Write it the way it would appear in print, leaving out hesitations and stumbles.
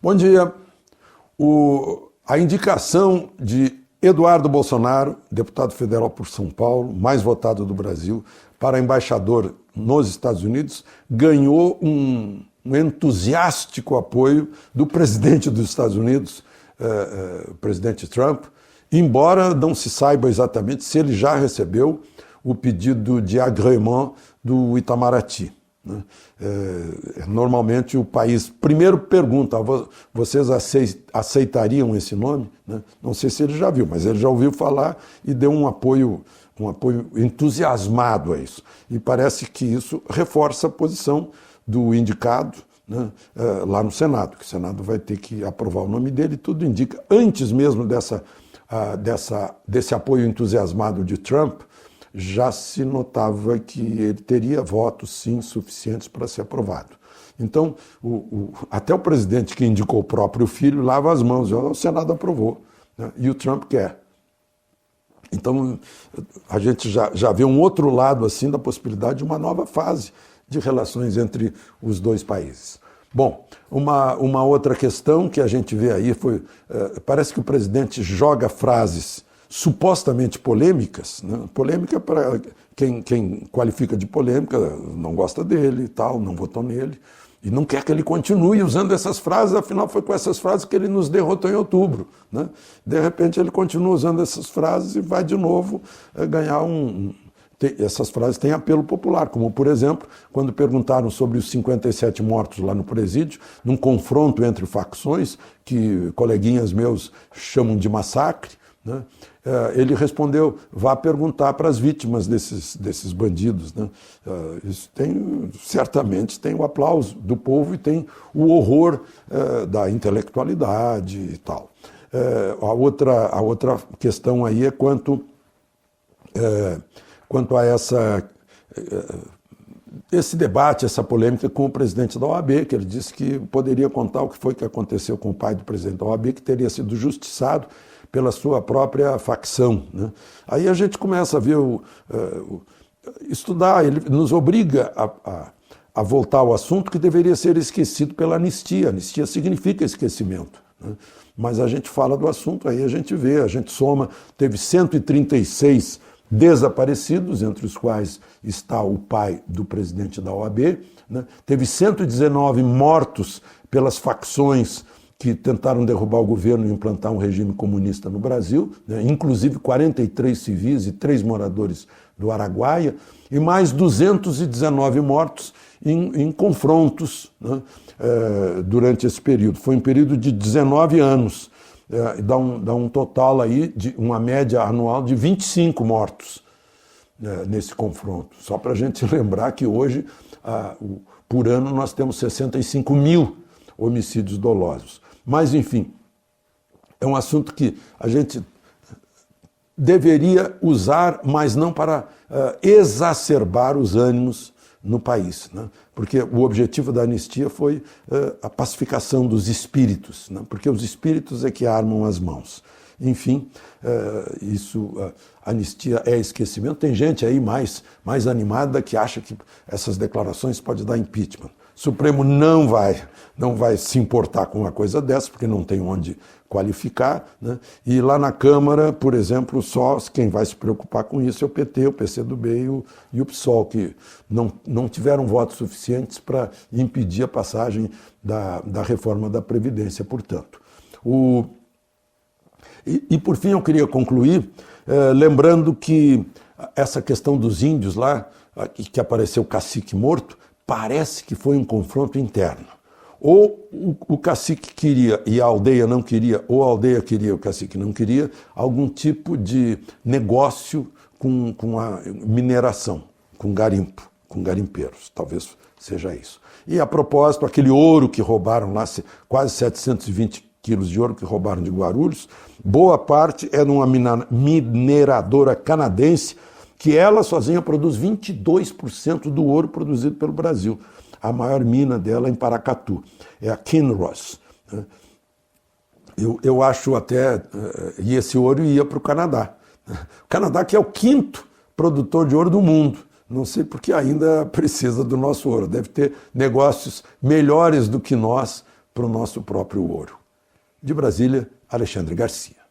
Bom dia. A indicação de Eduardo Bolsonaro, deputado federal por São Paulo, mais votado do Brasil, para embaixador nos Estados Unidos, ganhou um entusiástico apoio do presidente dos Estados Unidos, o presidente Trump, embora não se saiba exatamente se ele já recebeu o pedido de agrément do Itamaraty. Normalmente o país primeiro pergunta: vocês aceitariam esse nome? Não sei se ele já viu, mas ele já ouviu falar e deu um apoio entusiasmado a isso. E parece que isso reforça a posição do indicado, lá no Senado, que o Senado vai ter que aprovar o nome dele. Tudo indica, antes mesmo desse apoio entusiasmado de Trump, já se notava que ele teria votos, sim, suficientes para ser aprovado. Então, até o presidente que indicou o próprio filho lava as mãos, o Senado aprovou, e o Trump quer. Então, a gente já vê um outro lado assim da possibilidade de uma nova fase de relações entre os dois países. Bom, uma outra questão que a gente vê aí parece que o presidente joga frases supostamente polêmicas, polêmica para quem qualifica de polêmica, não gosta dele e tal, não votou nele, e não quer que ele continue usando essas frases, afinal foi com essas frases que ele nos derrotou em outubro. De repente ele continua usando essas frases e vai de novo ganhar essas frases têm apelo popular, como por exemplo, quando perguntaram sobre os 57 mortos lá no presídio, num confronto entre facções, que coleguinhas meus chamam de massacre, ele respondeu: vá perguntar para as vítimas desses bandidos. Isso certamente tem o aplauso do povo e tem o horror da intelectualidade e tal. A outra questão aí é quanto a esse debate, essa polêmica com o presidente da OAB, que ele disse que poderia contar o que foi que aconteceu com o pai do presidente da OAB, que teria sido justiçado pela sua própria facção. Aí a gente começa a ver, estudar, ele nos obriga a voltar ao assunto que deveria ser esquecido pela anistia. Anistia significa esquecimento. Mas a gente fala do assunto, aí a gente vê, a gente soma, teve 136 desaparecidos, entre os quais está o pai do presidente da OAB, teve 119 mortos pelas facções que tentaram derrubar o governo e implantar um regime comunista no Brasil, inclusive 43 civis e 3 moradores do Araguaia, e mais 219 mortos em confrontos durante esse período. Foi um período de 19 anos, dá um total aí de uma média anual de 25 mortos nesse confronto. Só para a gente lembrar que hoje, por ano, nós temos 65 mil homicídios dolosos. Mas, enfim, é um assunto que a gente deveria usar, mas não para exacerbar os ânimos no país, porque o objetivo da anistia foi a pacificação dos espíritos, porque os espíritos é que armam as mãos. Enfim, anistia é esquecimento. Tem gente aí mais animada que acha que essas declarações podem dar impeachment. O Supremo não vai se importar com uma coisa dessa, porque não tem onde qualificar, E lá na Câmara, por exemplo, só quem vai se preocupar com isso é o PT, o PCdoB e o PSOL, que não tiveram votos suficientes para impedir a passagem da reforma da Previdência, portanto. E por fim eu queria concluir lembrando que essa questão dos índios lá, que apareceu o cacique morto, parece que foi um confronto interno. Ou o cacique queria e a aldeia não queria, ou a aldeia queria e o cacique não queria, algum tipo de negócio com a mineração, com garimpo, com garimpeiros. Talvez seja isso. E a propósito, aquele ouro que roubaram lá, quase 720 quilos de ouro que roubaram de Guarulhos, boa parte é numa mineradora canadense, que ela sozinha produz 22% do ouro produzido pelo Brasil. A maior mina dela é em Paracatu, é a Kinross. Eu acho até, e esse ouro ia para o Canadá. O Canadá que é o 5º produtor de ouro do mundo. Não sei porque ainda precisa do nosso ouro. Deve ter negócios melhores do que nós para o nosso próprio ouro. De Brasília, Alexandre Garcia.